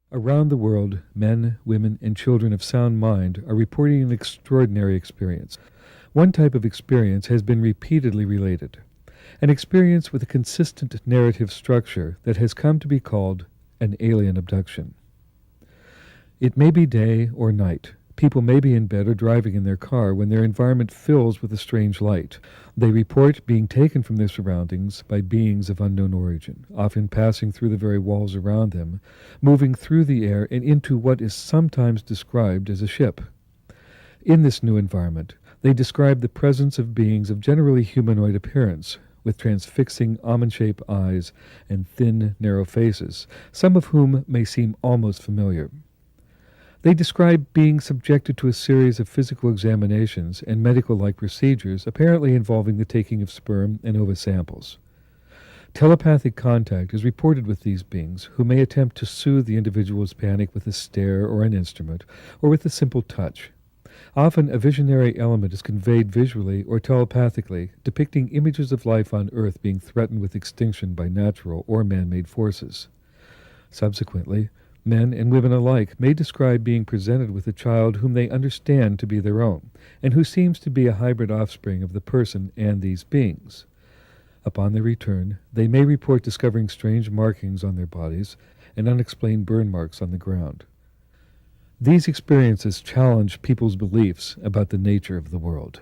Around the world, men, women, and children of sound mind are reporting an extraordinary experience. One type of experience has been repeatedly related, an experience with a consistent narrative structure that has come to be called an alien abduction. It may be day or night. People may be in bed or driving in their car when their environment fills with a strange light. They report being taken from their surroundings by beings of unknown origin, often passing through the very walls around them, moving through the air and into what is sometimes described as a ship. In this new environment, they describe the presence of beings of generally humanoid appearance, with transfixing almond-shaped eyes and thin, narrow faces, some of whom may seem almost familiar. They describe being subjected to a series of physical examinations and medical-like procedures, apparently involving the taking of sperm and ova samples. Telepathic contact is reported with these beings, who may attempt to soothe the individual's panic with a stare or an instrument, or with a simple touch. Often a visionary element is conveyed visually or telepathically, depicting images of life on Earth being threatened with extinction by natural or man-made forces. Subsequently, men and women alike may describe being presented with a child whom they understand to be their own, and who seems to be a hybrid offspring of the person and these beings. Upon their return, they may report discovering strange markings on their bodies and unexplained burn marks on the ground. These experiences challenge people's beliefs about the nature of the world.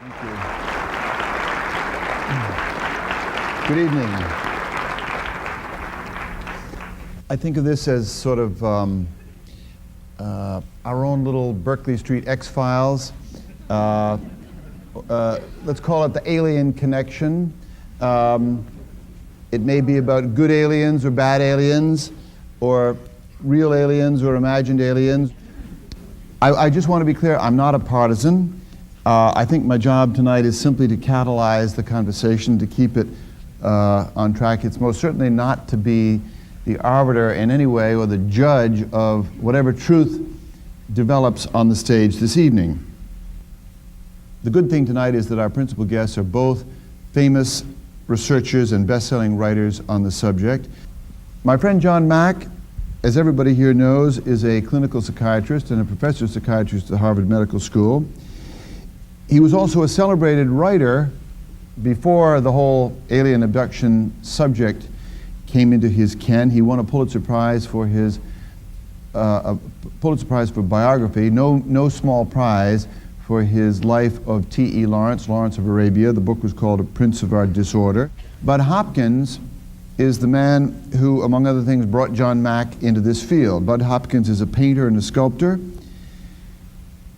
Thank you. Good evening. I think of this as sort of our own little Berkeley Street X-Files. Let's call it the alien connection. It may be about good aliens or bad aliens, or real aliens or imagined aliens. I just want to be clear, I'm not a partisan. I think my job tonight is simply to catalyze the conversation, to keep it on track. It's most certainly not to be the arbiter in any way or the judge of whatever truth develops on the stage this evening. The good thing tonight is that our principal guests are both famous researchers and best-selling writers on the subject. My friend John Mack, as everybody here knows, is a clinical psychiatrist and a professor of psychiatry at the Harvard Medical School. He was also a celebrated writer before the whole alien abduction subject came into his ken. He won a Pulitzer Prize for his biography, no small prize, for his life of T.E. Lawrence of Arabia. The book was called A Prince of Our Disorder. But Hopkins is the man who, among other things, brought John Mack into this field. Bud Hopkins is a painter and a sculptor.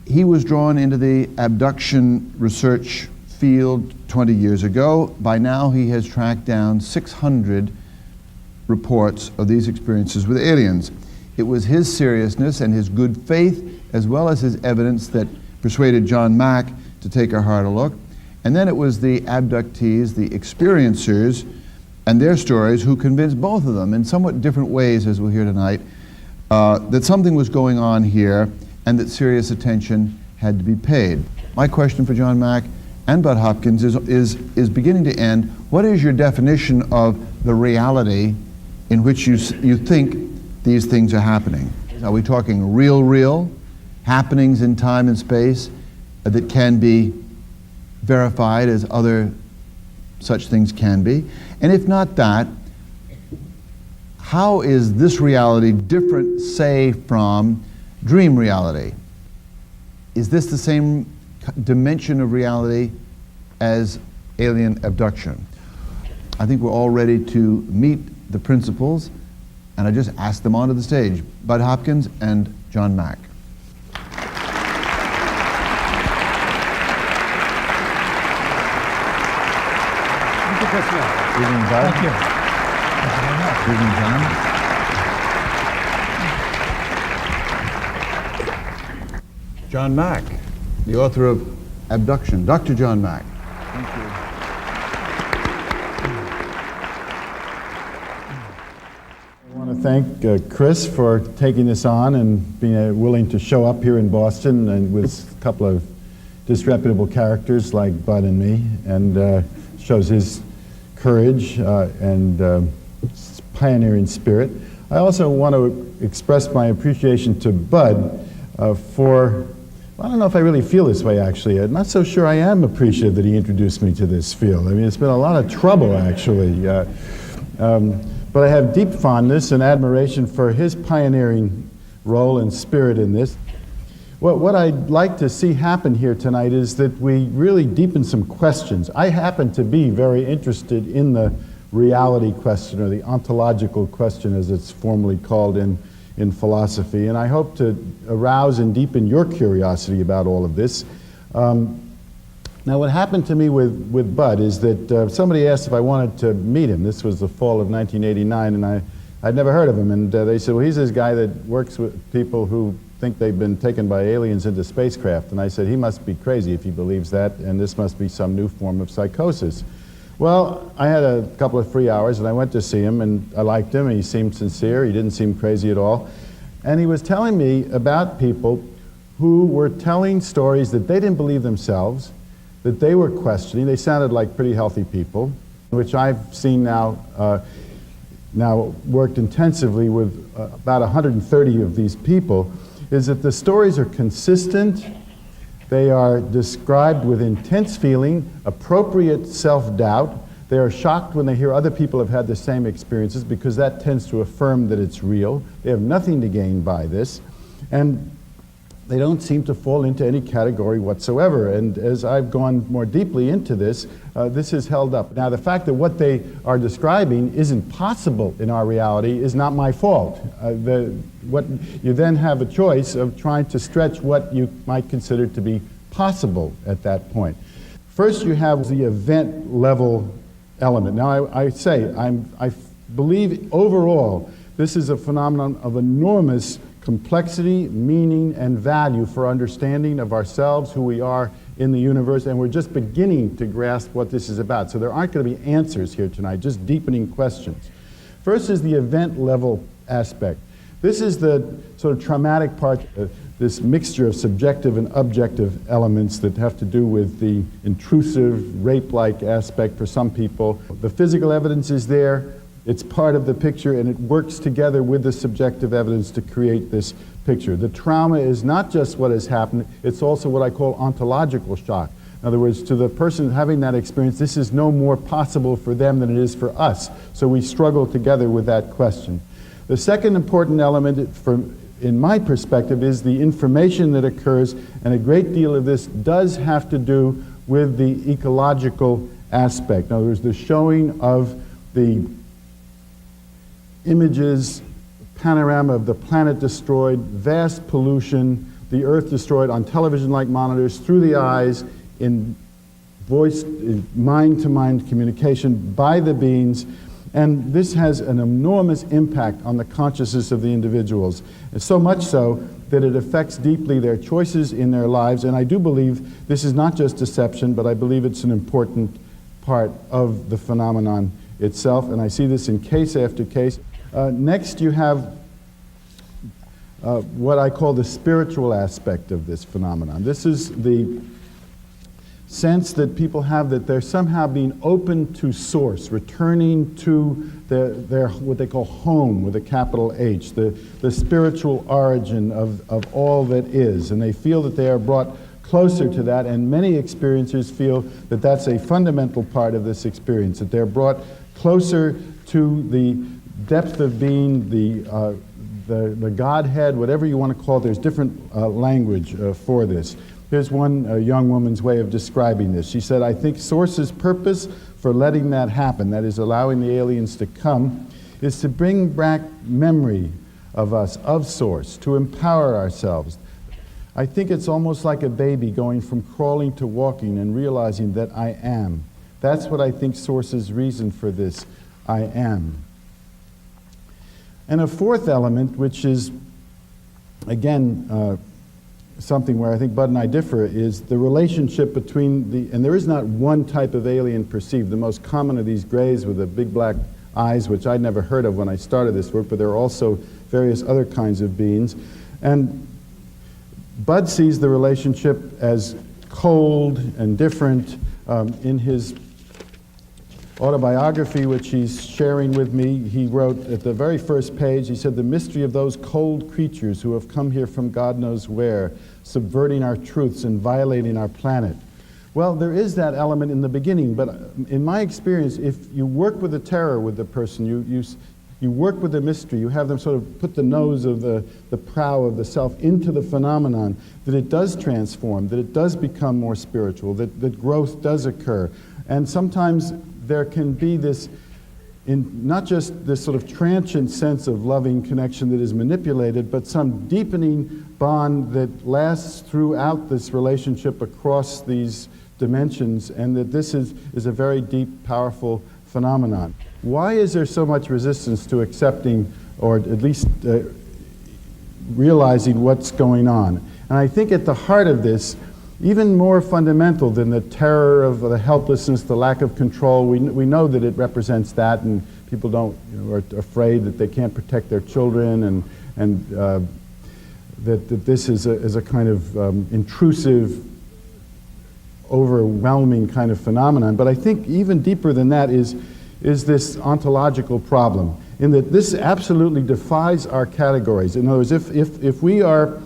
He was drawn into the abduction research field 20 years ago. By now he has tracked down 600 reports of these experiences with aliens. It was his seriousness and his good faith, as well as his evidence, that persuaded John Mack to take a harder look. And then it was the abductees, the experiencers, and their stories who convinced both of them in somewhat different ways, as we'll hear tonight, that something was going on here and that serious attention had to be paid. My question for John Mack and Bud Hopkins is beginning to end. What is your definition of the reality in which you think these things are happening? Are we talking real happenings in time and space that can be verified as other such things can be? And if not that, how is this reality different, say, from dream reality? Is this the same dimension of reality as alien abduction? I think we're all ready to meet the principals, and I just ask them onto the stage, Bud Hopkins and John Mack. Good evening, Bud. Thank you. Good evening, John. John Mack, the author of Abduction. Dr. John Mack. Thank you. I want to to thank Chris for taking this on and being willing to show up here in Boston and with a couple of disreputable characters like Bud and me, and shows his courage and pioneering spirit. I also want to express my appreciation to Bud for, I don't know if I really feel this way actually. I'm not so sure I am appreciative that he introduced me to this field. I mean, it's been a lot of trouble actually. But I have deep fondness and admiration for his pioneering role and spirit in this. What I'd like to see happen here tonight is that we really deepen some questions. I happen to be very interested in the reality question, or the ontological question as it's formally called in philosophy, and I hope to arouse and deepen your curiosity about all of this. Now, what happened to me with Bud is that somebody asked if I wanted to meet him. This was the fall of 1989, and I'd never heard of him. And they said, well, he's this guy that works with people who think they've been taken by aliens into spacecraft. And I said, he must be crazy if he believes that, and this must be some new form of psychosis. Well, I had a couple of free hours, and I went to see him, and I liked him. He seemed sincere. He didn't seem crazy at all. And he was telling me about people who were telling stories that they didn't believe themselves, that they were questioning. They sounded like pretty healthy people, which I've seen now worked intensively with about 130 of these people, is that the stories are consistent, they are described with intense feeling, appropriate self-doubt, they are shocked when they hear other people have had the same experiences because that tends to affirm that it's real. They have nothing to gain by this, and they don't seem to fall into any category whatsoever. And as I've gone more deeply into this, this is held up. Now, the fact that what they are describing isn't possible in our reality is not my fault. What you then have a choice of trying to stretch what you might consider to be possible at that point. First, you have the event level element. Now, I believe overall this is a phenomenon of enormous complexity, meaning, and value for understanding of ourselves, who we are in the universe, and we're just beginning to grasp what this is about. So there aren't going to be answers here tonight, just deepening questions. First is the event level aspect. This is the sort of traumatic part, this mixture of subjective and objective elements that have to do with the intrusive, rape-like aspect for some people. The physical evidence is there. It's part of the picture, and it works together with the subjective evidence to create this picture. The trauma is not just what has happened, it's also what I call ontological shock. In other words, to the person having that experience, this is no more possible for them than it is for us. So we struggle together with that question. The second important element, in my perspective, is the information that occurs, and a great deal of this does have to do with the ecological aspect. In other words, the showing of the images, panorama of the planet destroyed, vast pollution, the earth destroyed on television-like monitors, through the eyes, in voice, mind-to-mind communication by the beings, and this has an enormous impact on the consciousness of the individuals. And so much so that it affects deeply their choices in their lives, and I do believe this is not just deception, but I believe it's an important part of the phenomenon itself, and I see this in case after case. Next, you have what I call the spiritual aspect of this phenomenon. This is the sense that people have that they're somehow being open to source, returning to their what they call home with a capital H, the spiritual origin of all that is, and they feel that they are brought closer to that, and many experiencers feel that that's a fundamental part of this experience, that they're brought closer to the depth of being, the Godhead, whatever you want to call it. There's different language for this. Here's one young woman's way of describing this. She said, I think Source's purpose for letting that happen, that is allowing the aliens to come, is to bring back memory of us, of Source, to empower ourselves. I think it's almost like a baby going from crawling to walking and realizing that I am. That's what I think Source's reason for this, I am. And a fourth element, which is, again, something where I think Bud and I differ, is the relationship between and there is not one type of alien perceived. The most common are these grays with a big black eyes, which I'd never heard of when I started this work, but there are also various other kinds of beings. And Bud sees the relationship as cold and different. In his autobiography, which he's sharing with me, he wrote at the very first page, he said, "The mystery of those cold creatures who have come here from God knows where, subverting our truths and violating our planet." Well, there is that element in the beginning, but in my experience, if you work with the terror with the person, you work with the mystery, you have them sort of put the nose of the prow of the self into the phenomenon, that it does transform, that it does become more spiritual, that growth does occur. And sometimes there can be this, not just this sort of transient sense of loving connection that is manipulated, but some deepening bond that lasts throughout this relationship across these dimensions, and that this is a very deep, powerful phenomenon. Why is there so much resistance to accepting, or at least realizing what's going on? And I think at the heart of this, even more fundamental than the terror of the helplessness, the lack of control, we know that it represents that, and people are afraid that they can't protect their children, and that this is a kind of intrusive, overwhelming kind of phenomenon. But I think even deeper than that is this ontological problem, in that this absolutely defies our categories. In other words, if we are,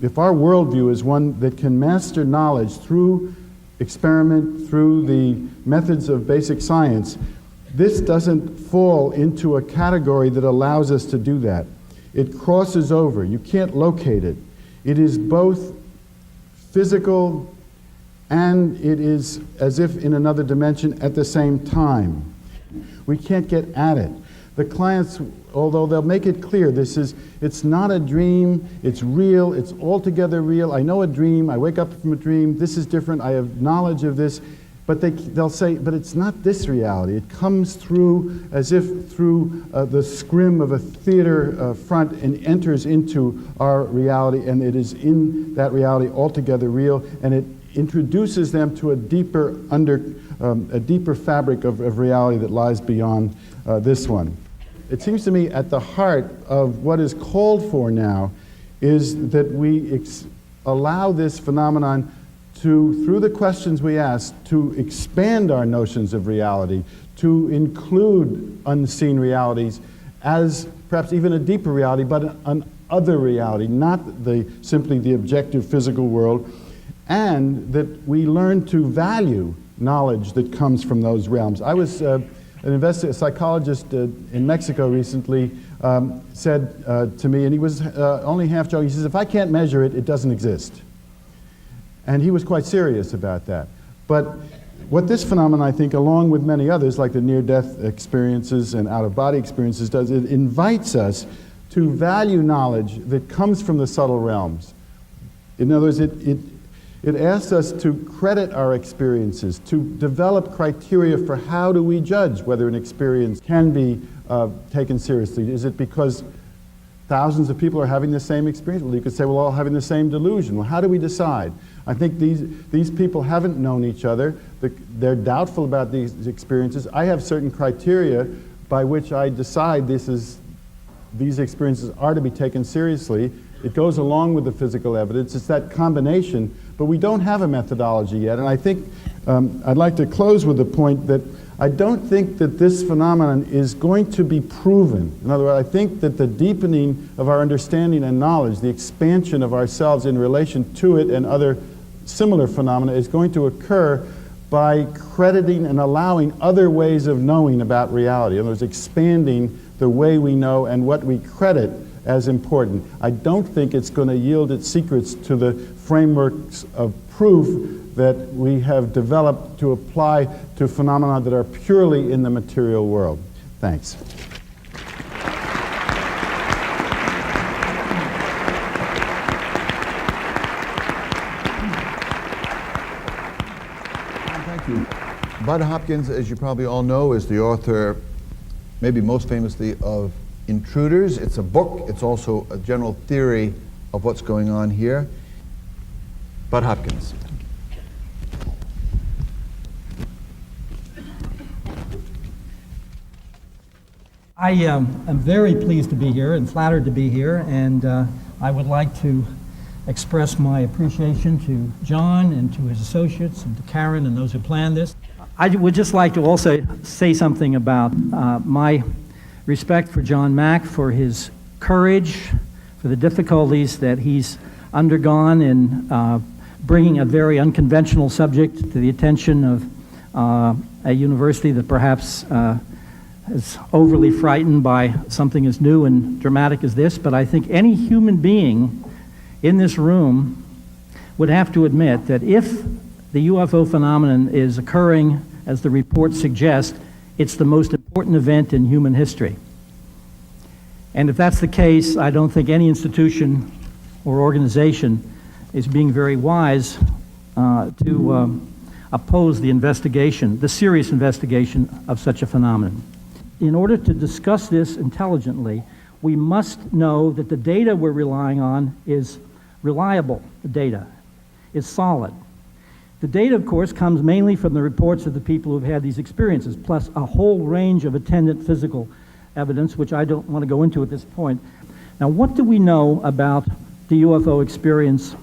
if our worldview is one that can master knowledge through experiment, through the methods of basic science, this doesn't fall into a category that allows us to do that. It crosses over. You can't locate it. It is both physical and it is as if in another dimension at the same time. We can't get at it. The clients, although they'll make it clear, it's not a dream, it's real, it's altogether real. I know a dream, I wake up from a dream, this is different, I have knowledge of this, but they'll say, but it's not this reality. It comes through as if through the scrim of a theater front and enters into our reality, and it is in that reality altogether real, and it introduces them to a deeper fabric of reality that lies beyond this one. It seems to me at the heart of what is called for now is that we allow this phenomenon to, through the questions we ask, to expand our notions of reality, to include unseen realities as perhaps even a deeper reality, but an other reality, not simply the objective physical world, and that we learn to value knowledge that comes from those realms. I was a psychologist in Mexico recently said to me, and he was only half joking, he says, if I can't measure it, it doesn't exist. And he was quite serious about that. But what this phenomenon, I think, along with many others, like the near-death experiences and out-of-body experiences does, it invites us to value knowledge that comes from the subtle realms. In other words, it asks us to credit our experiences, to develop criteria for how do we judge whether an experience can be taken seriously. Is it because thousands of people are having the same experience? Well, you could say, well, all having the same delusion. Well, how do we decide? I think these people haven't known each other. They're doubtful about these experiences. I have certain criteria by which I decide these experiences are to be taken seriously. It goes along with the physical evidence. It's that combination, but we don't have a methodology yet. And I think I'd like to close with the point that I don't think that this phenomenon is going to be proven. In other words, I think that the deepening of our understanding and knowledge, the expansion of ourselves in relation to it and other similar phenomena is going to occur by crediting and allowing other ways of knowing about reality. In other words, expanding the way we know and what we credit as important. I don't think it's going to yield its secrets to the frameworks of proof that we have developed to apply to phenomena that are purely in the material world. Thanks. Thank you. Bud Hopkins, as you probably all know, is the author, maybe most famously, of Intruders. It's a book. It's also a general theory of what's going on here. Bud Hopkins. I am very pleased to be here and flattered to be here, and I would like to express my appreciation to John and to his associates and to Karen and those who planned this. I would just like to also say something about my respect for John Mack, for his courage, for the difficulties that he's undergone in bringing a very unconventional subject to the attention of a university that perhaps is overly frightened by something as new and dramatic as this. But I think any human being in this room would have to admit that if the UFO phenomenon is occurring, as the report suggests, it's the most important event in human history. And if that's the case, I don't think any institution or organization is being very wise to oppose the investigation, the serious investigation of such a phenomenon. In order to discuss this intelligently, we must know that the data we're relying on is reliable. The data is solid. The data, of course, comes mainly from the reports of the people who've had these experiences, plus a whole range of attendant physical evidence, which I don't want to go into at this point. Now, what do we know about the UFO experience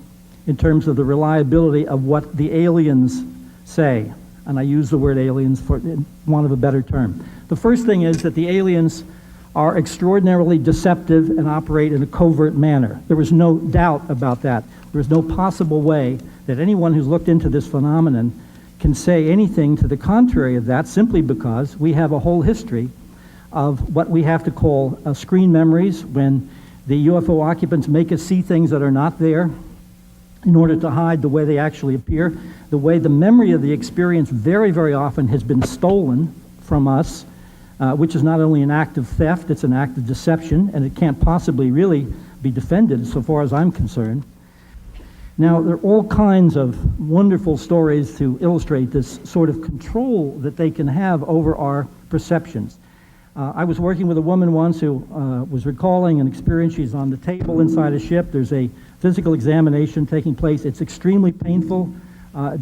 in terms of the reliability of what the aliens say? And I use the word aliens for want of a better term. The first thing is that the aliens are extraordinarily deceptive and operate in a covert manner. There is no doubt about that. There is no possible way that anyone who's looked into this phenomenon can say anything to the contrary of that, simply because we have a whole history of what we have to call screen memories, when the UFO occupants make us see things that are not there in order to hide the way they actually appear. The way the memory of the experience very, very often has been stolen from us, which is not only an act of theft, it's an act of deception, and it can't possibly really be defended so far as I'm concerned. Now, there are all kinds of wonderful stories to illustrate this sort of control that they can have over our perceptions. I was working with a woman once who was recalling an experience. She's on the table inside a ship. There's a physical examination taking place. It's extremely painful,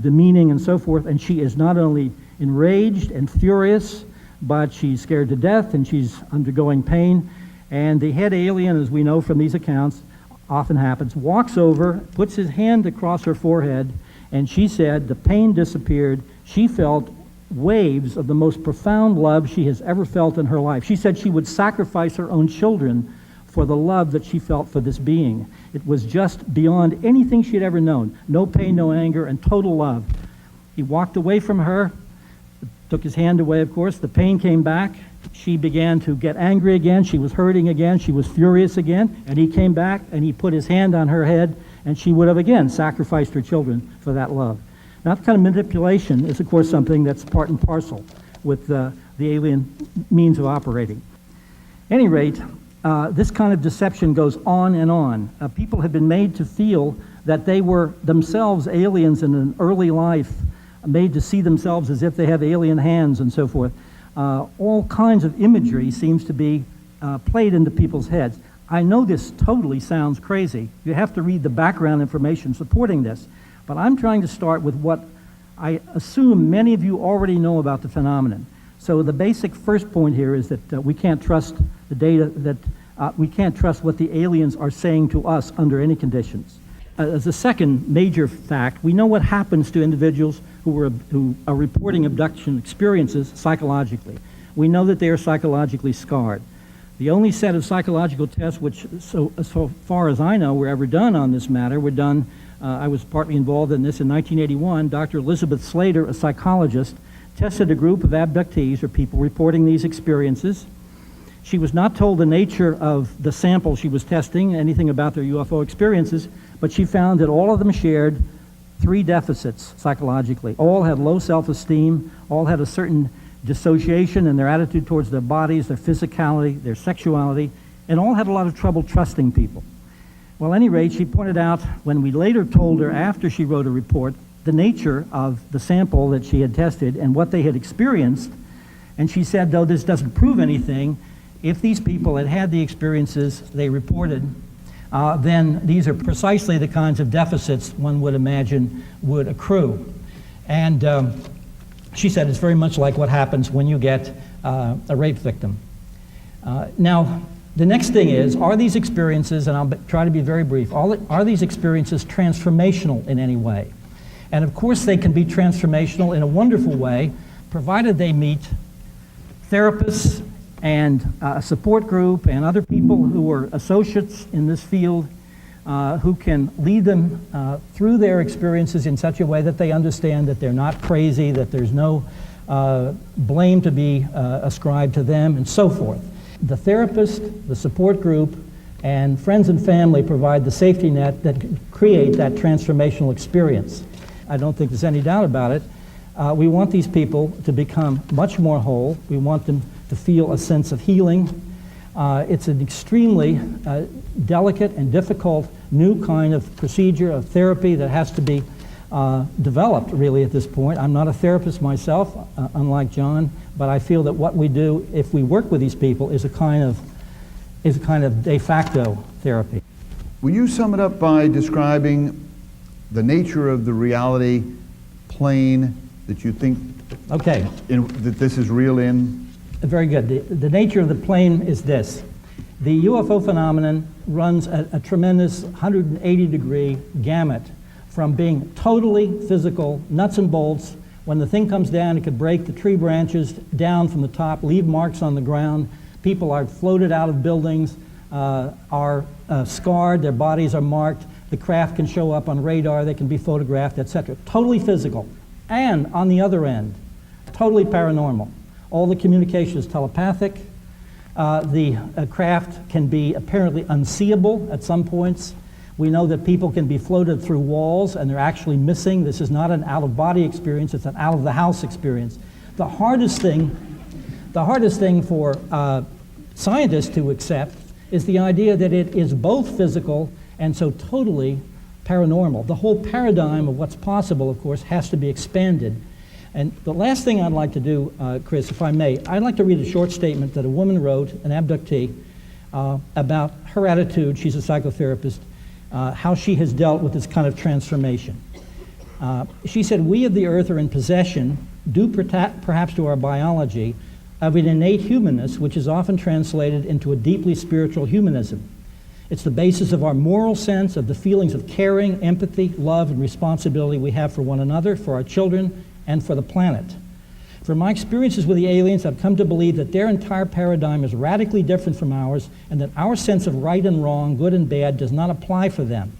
demeaning, and so forth, and she is not only enraged and furious, but she's scared to death and she's undergoing pain. And the head alien, as we know from these accounts, often happens, walks over, puts his hand across her forehead, and she said the pain disappeared. She felt waves of the most profound love she has ever felt in her life. She said she would sacrifice her own children for the love that she felt for this being. It was just beyond anything she had ever known. No pain, no anger, and total love. He walked away from her, took his hand away, of course. The pain came back. She began to get angry again. She was hurting again. She was furious again. And he came back and he put his hand on her head, and she would have again sacrificed her children for that love. Now, that kind of manipulation is, of course, something that's part and parcel with the alien means of operating. At any rate, this kind of deception goes on and on. People have been made to feel that they were themselves aliens in an early life, made to see themselves as if they have alien hands and so forth. All kinds of imagery seems to be played into people's heads. I know this totally sounds crazy. You have to read the background information supporting this. But I'm trying to start with what I assume many of you already know about the phenomenon. So the basic first point here is that we can't trust the data, that we can't trust what the aliens are saying to us under any conditions. As a second major fact, we know what happens to individuals who are reporting abduction experiences psychologically. We know that they are psychologically scarred. The only set of psychological tests which, so far as I know, were ever done on this matter were done. I was partly involved in this in 1981. Dr. Elizabeth Slater, a psychologist, tested a group of abductees, or people reporting these experiences. She was not told the nature of the sample she was testing, anything about their UFO experiences, but she found that all of them shared three deficits psychologically. All had low self-esteem, all had a certain dissociation in their attitude towards their bodies, their physicality, their sexuality, and all had a lot of trouble trusting people. Well, at any rate, she pointed out, when we later told her after she wrote a report, the nature of the sample that she had tested and what they had experienced, and she said, though this doesn't prove anything, if these people had had the experiences they reported, then these are precisely the kinds of deficits one would imagine would accrue. And she said it's very much like what happens when you get a rape victim. Now, the next thing is, are these experiences, and I'll try to be very brief, are these experiences transformational in any way? And of course they can be transformational in a wonderful way, provided they meet therapists and a support group and other people who are associates in this field who can lead them through their experiences in such a way that they understand that they're not crazy, that there's no blame to be ascribed to them, and so forth. The therapist, the support group, and friends and family provide the safety net that create that transformational experience. I don't think there's any doubt about it. We want these people to become much more whole. We want them to feel a sense of healing. It's an extremely delicate and difficult new kind of procedure of therapy that has to be developed really at this point. I'm not a therapist myself, unlike John, but I feel that what we do if we work with these people is a kind of de facto therapy. Will you sum it up by describing the nature of the reality plane that you think that this is real in? Very good. The nature of the plane is this. The UFO phenomenon runs a tremendous 180-degree gamut from being totally physical, nuts and bolts. When the thing comes down, it could break the tree branches down from the top, leave marks on the ground. People are floated out of buildings, are scarred, their bodies are marked. The craft can show up on radar, they can be photographed, etc. Totally physical. And on the other end, totally paranormal. All the communication is telepathic. The craft can be apparently unseeable at some points. We know that people can be floated through walls and they're actually missing. This is not an out-of-body experience, it's an out-of-the-house experience. The hardest thing for scientists to accept is the idea that it is both physical and so totally paranormal. The whole paradigm of what's possible, of course, has to be expanded. And the last thing I'd like to do, Chris, if I may, I'd like to read a short statement that a woman wrote, an abductee, about her attitude. She's a psychotherapist, how she has dealt with this kind of transformation. She said, "We of the earth are in possession, due perhaps to our biology, of an innate humanness which is often translated into a deeply spiritual humanism. It's the basis of our moral sense, of the feelings of caring, empathy, love, and responsibility we have for one another, for our children, and for the planet. From my experiences with the aliens, I've come to believe that their entire paradigm is radically different from ours, and that our sense of right and wrong, good and bad, does not apply for them.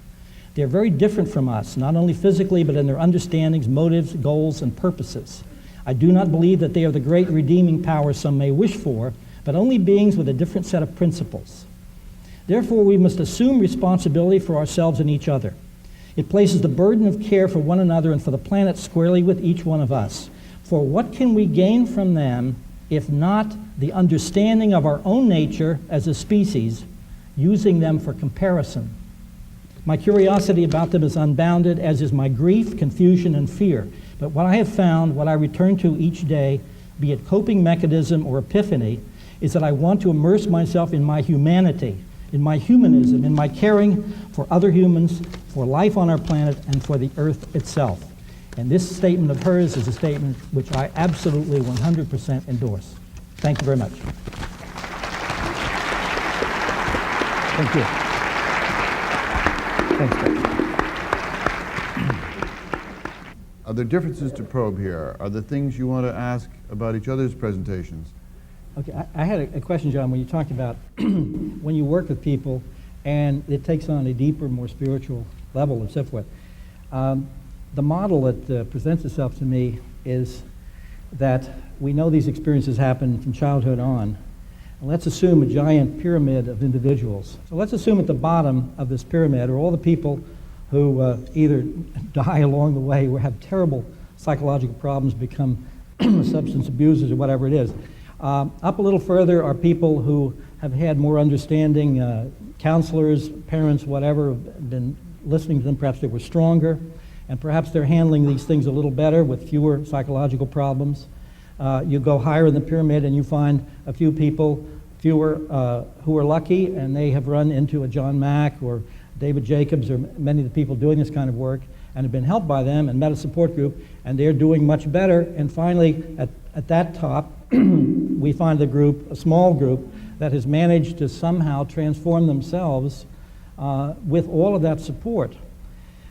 They're very different from us, not only physically, but in their understandings, motives, goals, and purposes. I do not believe that they are the great redeeming power some may wish for, but only beings with a different set of principles. Therefore, we must assume responsibility for ourselves and each other. It places the burden of care for one another and for the planet squarely with each one of us. For what can we gain from them if not the understanding of our own nature as a species, using them for comparison? My curiosity about them is unbounded, as is my grief, confusion, and fear. But what I have found, what I return to each day, be it coping mechanism or epiphany, is that I want to immerse myself in my humanity, in my humanism, in my caring for other humans, for life on our planet, and for the earth itself." And this statement of hers is a statement which I absolutely 100% endorse. Thank you very much. Thank you. Thanks, Dave. Are there differences to probe here? Are there things you want to ask about each other's presentations? Okay, I had a question, John, when you talked about when you work with people and it takes on a deeper, more spiritual level and so forth. The model that presents itself to me is that we know these experiences happen from childhood on. And let's assume a giant pyramid of individuals. So let's assume at the bottom of this pyramid are all the people who either die along the way or have terrible psychological problems, become substance abusers or whatever it is. Up a little further are people who have had more understanding, counselors, parents, whatever, have been listening to them, perhaps they were stronger, and perhaps they're handling these things a little better with fewer psychological problems. You go higher in the pyramid and you find a few people, fewer, who are lucky, and they have run into a John Mack or David Jacobs or many of the people doing this kind of work and have been helped by them and met a support group, and they're doing much better. And finally, at that top, we find a group, a small group, that has managed to somehow transform themselves with all of that support.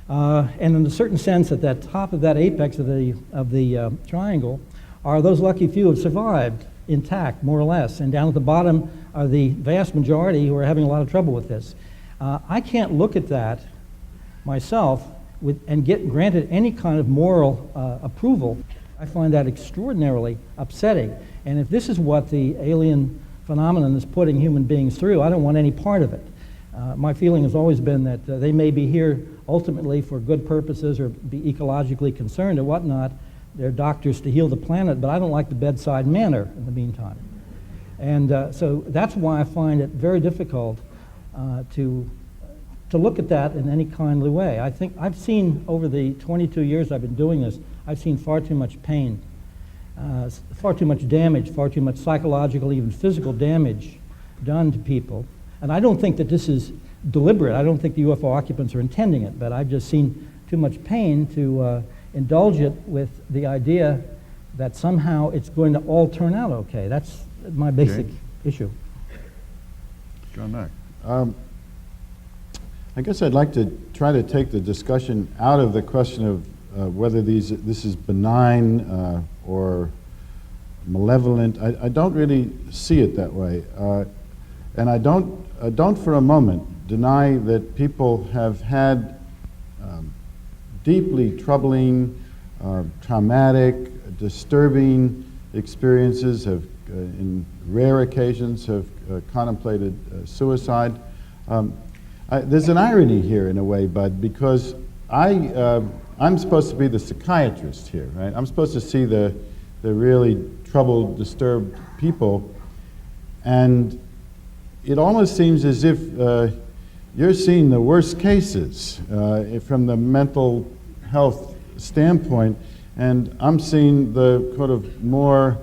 And in a certain sense, at that top of that apex of the triangle are those lucky few who have survived intact, more or less. And down at the bottom are the vast majority who are having a lot of trouble with this. I can't look at that myself and get granted any kind of moral approval. I find that extraordinarily upsetting. And if this is what the alien phenomenon is putting human beings through, I don't want any part of it. My feeling has always been that they may be here ultimately for good purposes or be ecologically concerned or whatnot. They're doctors to heal the planet, but I don't like the bedside manner in the meantime. And so that's why I find it very difficult to look at that in any kindly way. I think I've seen over the 22 years I've been doing this, I've seen far too much pain, far too much damage, far too much psychological, even physical damage done to people. And I don't think that this is deliberate. I don't think the UFO occupants are intending it, but I've just seen too much pain to indulge it with the idea that somehow it's going to all turn out okay. That's my basic issue. John Mack. I guess I'd like to try to take the discussion out of the question of whether this is benign or malevolent. I don't really see it that way. And I don't for a moment deny that people have had deeply troubling, traumatic, disturbing experiences, have in rare occasions have contemplated suicide. There's an irony here in a way, Bud, because I'm supposed to be the psychiatrist here, right? I'm supposed to see the really troubled, disturbed people, and it almost seems as if you're seeing the worst cases from the mental health standpoint, and I'm seeing the sort of more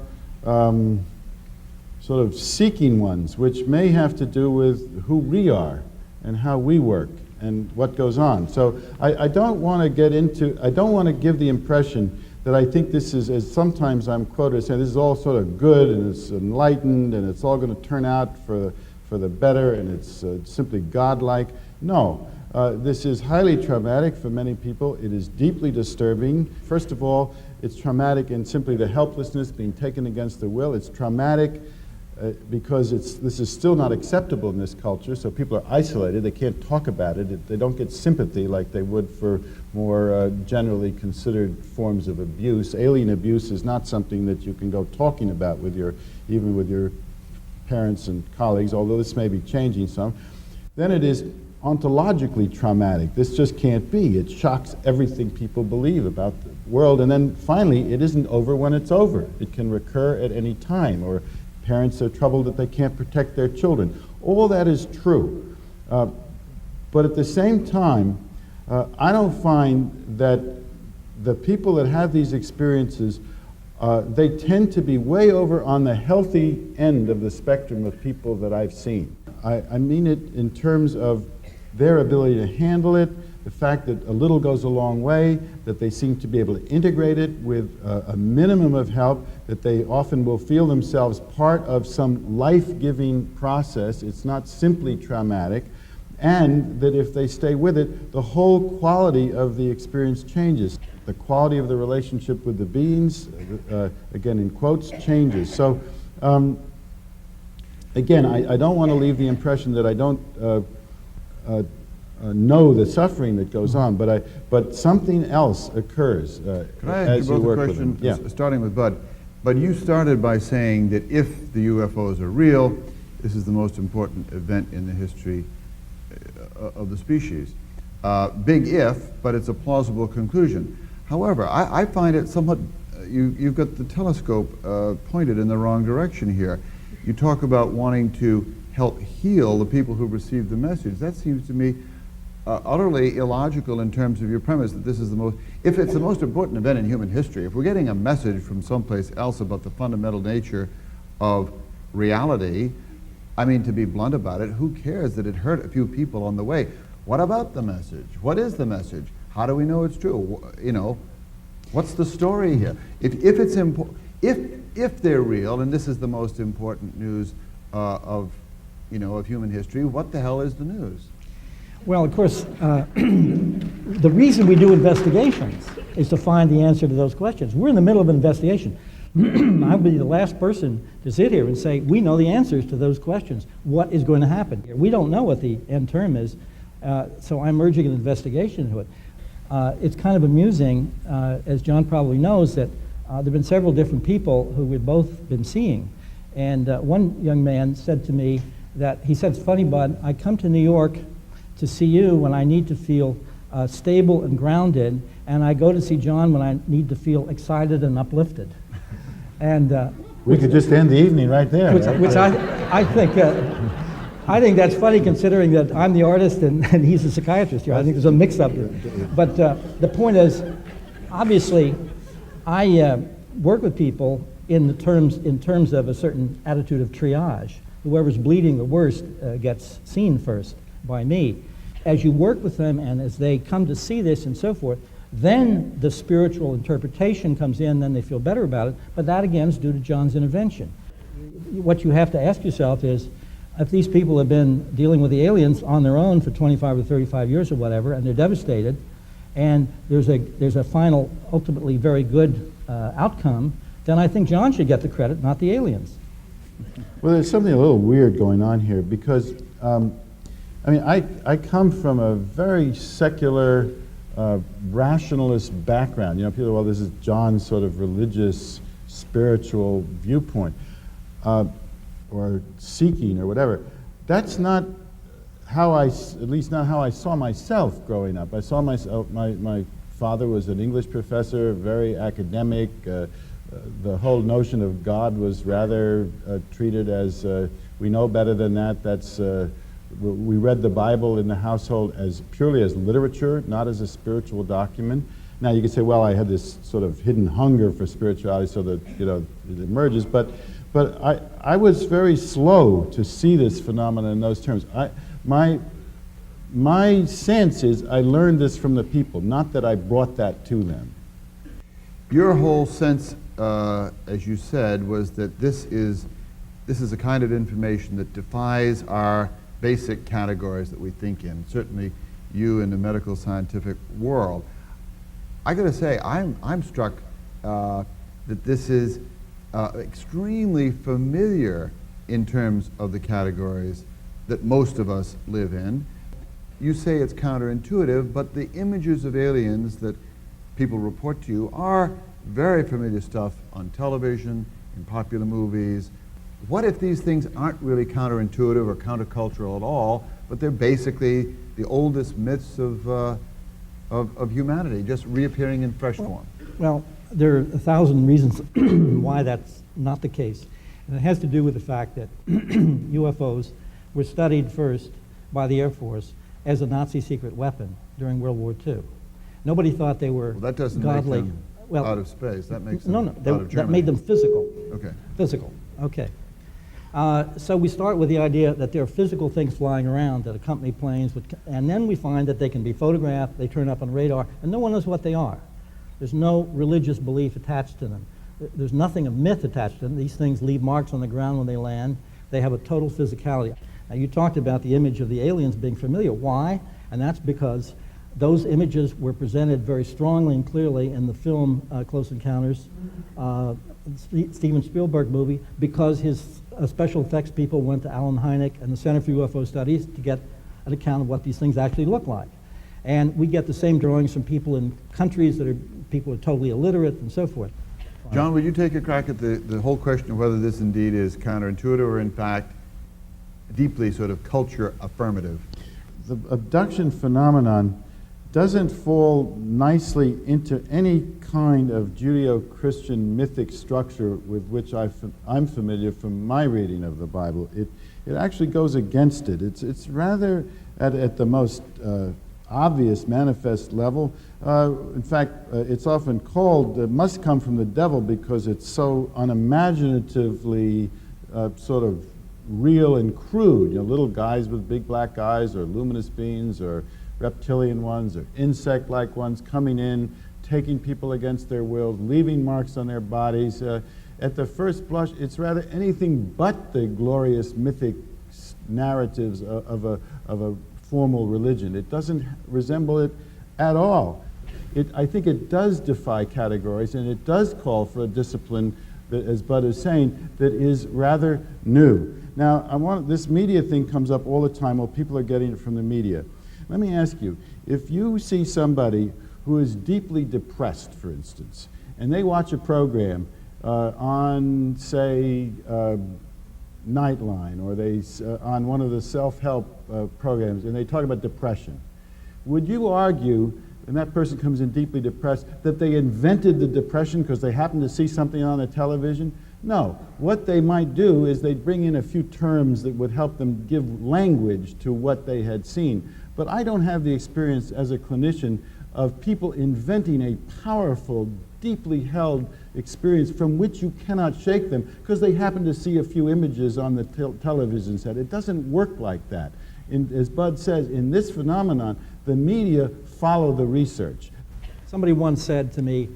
sort of seeking ones, which may have to do with who we are and how we work and what goes on. So I don't want to get into, I don't want to give the impression that I think this is, as sometimes I'm quoted as saying, this is all sort of good and it's enlightened and it's all going to turn out for the better and it's simply godlike. No, this is highly traumatic for many people. It is deeply disturbing. First of all, it's traumatic in simply the helplessness being taken against their will. It's traumatic because this is still not acceptable in this culture, so people are isolated. They can't talk about it. They don't get sympathy like they would for more generally considered forms of abuse. Alien abuse is not something that you can go talking about with even with your parents and colleagues, although this may be changing some. Then it is ontologically traumatic. This just can't be. It shocks everything people believe about the world. And then finally, it isn't over when it's over. It can recur at any time, or parents are troubled that they can't protect their children. All that is true. But at the same time, I don't find that the people that have these experiences, they tend to be way over on the healthy end of the spectrum of people that I've seen. I mean it in terms of their ability to handle it, the fact that a little goes a long way, that they seem to be able to integrate it with a minimum of help, that they often will feel themselves part of some life-giving process. It's not simply traumatic, and that if they stay with it, the whole quality of the experience changes. The quality of the relationship with the beings, again in quotes, changes. So again, I don't want to leave the impression that I don't know the suffering that goes on, but something else occurs Can I as ask you you both work a with question, them. Yeah. starting with Bud? But you started by saying that if the UFOs are real, this is the most important event in the history of the species. Big if, but it's a plausible conclusion. However, I find it somewhat, you've got the telescope pointed in the wrong direction here. You talk about wanting to help heal the people who receive the message. That seems to me utterly illogical in terms of your premise that this is the most, if it's the most important event in human history, if we're getting a message from someplace else about the fundamental nature of reality, I mean, to be blunt about it, who cares that it hurt a few people on the way? What about the message? What is the message? How do we know it's true? You know, what's the story here? If it's important, if they're real, and this is the most important news of human history. What the hell is the news? Well, of course, the reason we do investigations is to find the answer to those questions. We're in the middle of an investigation. I'll be the last person to sit here and say, we know the answers to those questions. What is going to happen here? We don't know what the end term is, so I'm urging an investigation into it. It's kind of amusing, as John probably knows, that there have been several different people who we've both been seeing. And one young man said to me that, he said, it's funny, Bud, I come to New York to see you when I need to feel stable and grounded, and I go to see John when I need to feel excited and uplifted. And we could just end the evening right there. Which I think that's funny, considering that I'm the artist and he's the psychiatrist here. I think there's a mix-up here. But the point is, obviously, I work with people in terms of a certain attitude of triage. Whoever's bleeding the worst gets seen first by me. As you work with them and as they come to see this and so forth, then the spiritual interpretation comes in, then they feel better about it, but that again is due to John's intervention. What you have to ask yourself is, if these people have been dealing with the aliens on their own for 25 or 35 years or whatever, and they're devastated, and there's a final, ultimately very good outcome, then I think John should get the credit, not the aliens. Well, there's something a little weird going on here, because I come from a very secular, rationalist background. People, well, this is John's sort of religious, spiritual viewpoint, or seeking, or whatever. That's not how at least not how I saw myself growing up. I saw myself, my father was an English professor, very academic. The whole notion of God was rather treated as, we know better than that. We read the Bible in the household as purely as literature, not as a spiritual document. Now you could say, well, I had this sort of hidden hunger for spirituality, so that it emerges. But I was very slow to see this phenomenon in those terms. My sense is I learned this from the people, not that I brought that to them. Your whole sense, as you said, was that this is a kind of information that defies our basic categories that we think in, certainly you in the medical scientific world. I got to say, I'm struck that this is extremely familiar in terms of the categories that most of us live in. You say it's counterintuitive, but the images of aliens that people report to you are very familiar stuff on television, in popular movies. What if these things aren't really counterintuitive or countercultural at all, but they're basically the oldest myths of humanity, just reappearing in fresh form? Well, there are 1,000 reasons why that's not the case. And it has to do with the fact that UFOs were studied first by the Air Force as a Nazi secret weapon during World War II. Nobody thought they were godly. Well, that doesn't make them out of space. That makes them out of Germany. That made them physical. Okay. Physical. Okay. So we start with the idea that there are physical things flying around that accompany planes, and then we find that they can be photographed, they turn up on radar, and no one knows what they are. There's no religious belief attached to them. There's nothing of myth attached to them. These things leave marks on the ground when they land. They have a total physicality. Now, you talked about the image of the aliens being familiar. Why? And that's because those images were presented very strongly and clearly in the film Close Encounters, Steven Spielberg movie, because his special effects people went to Alan Hynek and the Center for UFO Studies to get an account of what these things actually look like. And we get the same drawings from people in countries that are people who are totally illiterate and so forth. John, would you take a crack at the whole question of whether this indeed is counterintuitive or in fact deeply sort of culture affirmative? The abduction phenomenon doesn't fall nicely into any kind of Judeo-Christian mythic structure with which I'm familiar from my reading of the Bible. It actually goes against it. It's rather at the most obvious, manifest level. In fact, it's often called, it must come from the devil because it's so unimaginatively sort of real and crude. Little guys with big black eyes, or luminous beings, or reptilian ones, or insect-like ones coming in, taking people against their will, leaving marks on their bodies. at the first blush, it's rather anything but the glorious mythic narratives of a formal religion. It doesn't resemble it at all. I think it does defy categories, and it does call for a discipline that, as Bud is saying, that is rather new. Now, this media thing comes up all the time. Well, people are getting it from the media. Let me ask you, if you see somebody who is deeply depressed, for instance, and they watch a program on, say, Nightline, or on one of the self-help programs, and they talk about depression, would you argue, and that person comes in deeply depressed, that they invented the depression because they happened to see something on the television? No. What they might do is they'd bring in a few terms that would help them give language to what they had seen. But I don't have the experience as a clinician of people inventing a powerful, deeply held experience from which you cannot shake them because they happen to see a few images on the television set. It doesn't work like that. As Bud says, in this phenomenon, the media follow the research. Somebody once said to me,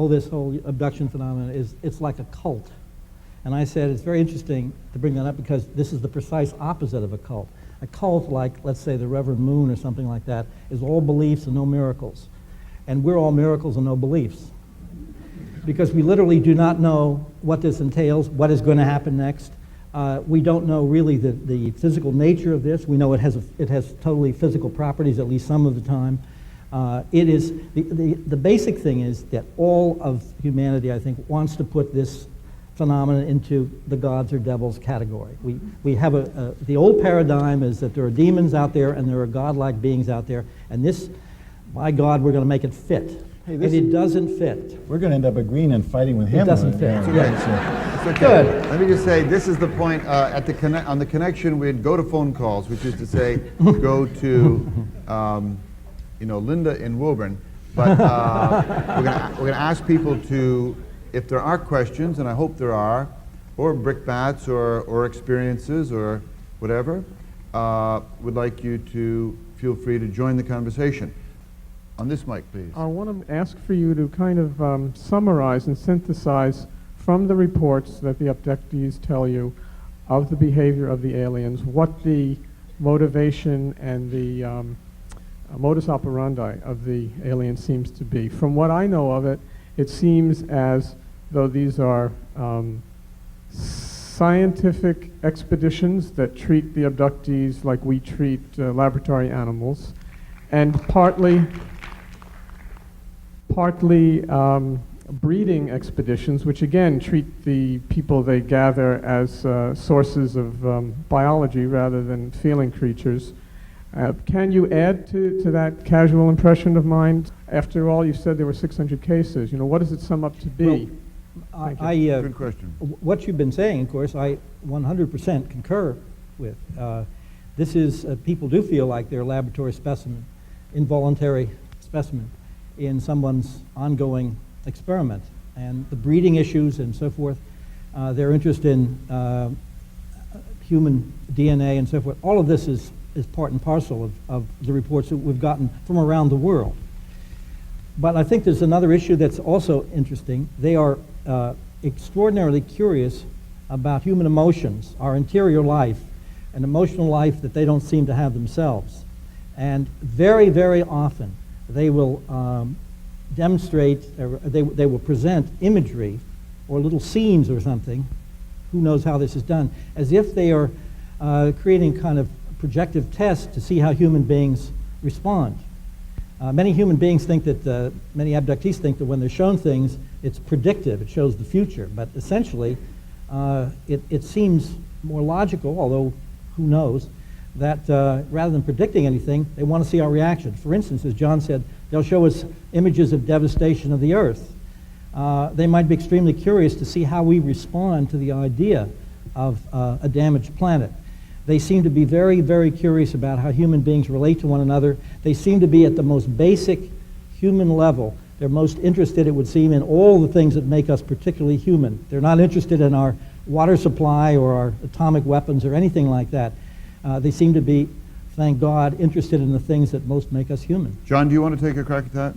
this whole abduction phenomenon it's like a cult. And I said, it's very interesting to bring that up because this is the precise opposite of a cult. A cult, like, let's say, the Reverend Moon or something like that, is all beliefs and no miracles. And we're all miracles and no beliefs. Because we literally do not know what this entails, what is going to happen next. We don't know really the physical nature of this. We know it has totally physical properties, at least some of the time. The basic thing is that all of humanity, I think, wants to put this phenomenon into the gods or devils category. We have the old paradigm is that there are demons out there and there are godlike beings out there, and this, by God, we're going to make it fit. Hey, and it doesn't fit. We're going to end up agreeing and fighting with him. It doesn't fit. It's okay. It's okay. Good. Let me just say, this is the point on the connection. We'd go to phone calls, which is to say, go to Linda in Woburn. But we're going to ask people to, if there are questions, and I hope there are, or brickbats or experiences or whatever, would like you to feel free to join the conversation. On this mic, please. I want to ask for you to kind of summarize and synthesize from the reports that the abductees tell you of the behavior of the aliens, what the motivation and the modus operandi of the aliens seems to be. From what I know of it, it seems as though these are scientific expeditions that treat the abductees like we treat laboratory animals, and partly breeding expeditions, which again treat the people they gather as sources of biology rather than feeling creatures. Can you add to that casual impression of mine? After all, you said there were 600 cases. What does it sum up to be? Well, Good question. What you've been saying, of course, I 100% concur with. This is, people do feel like they're a laboratory specimen, involuntary specimen in someone's ongoing experiment. And the breeding issues and so forth, their interest in human DNA and so forth, all of this is part and parcel of the reports that we've gotten from around the world. But I think there's another issue that's also interesting. They are extraordinarily curious about human emotions, our interior life, an emotional life that they don't seem to have themselves. And very, very often, they will demonstrate, they will present imagery or little scenes or something, who knows how this is done, as if they are creating kind of projective tests to see how human beings respond. Many human beings think that, many abductees think that when they're shown things, it's predictive, it shows the future. But essentially, it seems more logical, although who knows, that rather than predicting anything, they want to see our reaction. For instance, as John said, they'll show us images of devastation of the earth. They might be extremely curious to see how we respond to the idea of a damaged planet. They seem to be very, very curious about how human beings relate to one another. They seem to be at the most basic human level. They're most interested, it would seem, in all the things that make us particularly human. They're not interested in our water supply or our atomic weapons or anything like that. They seem to be, thank God, interested in the things that most make us human. John, do you want to take a crack at that?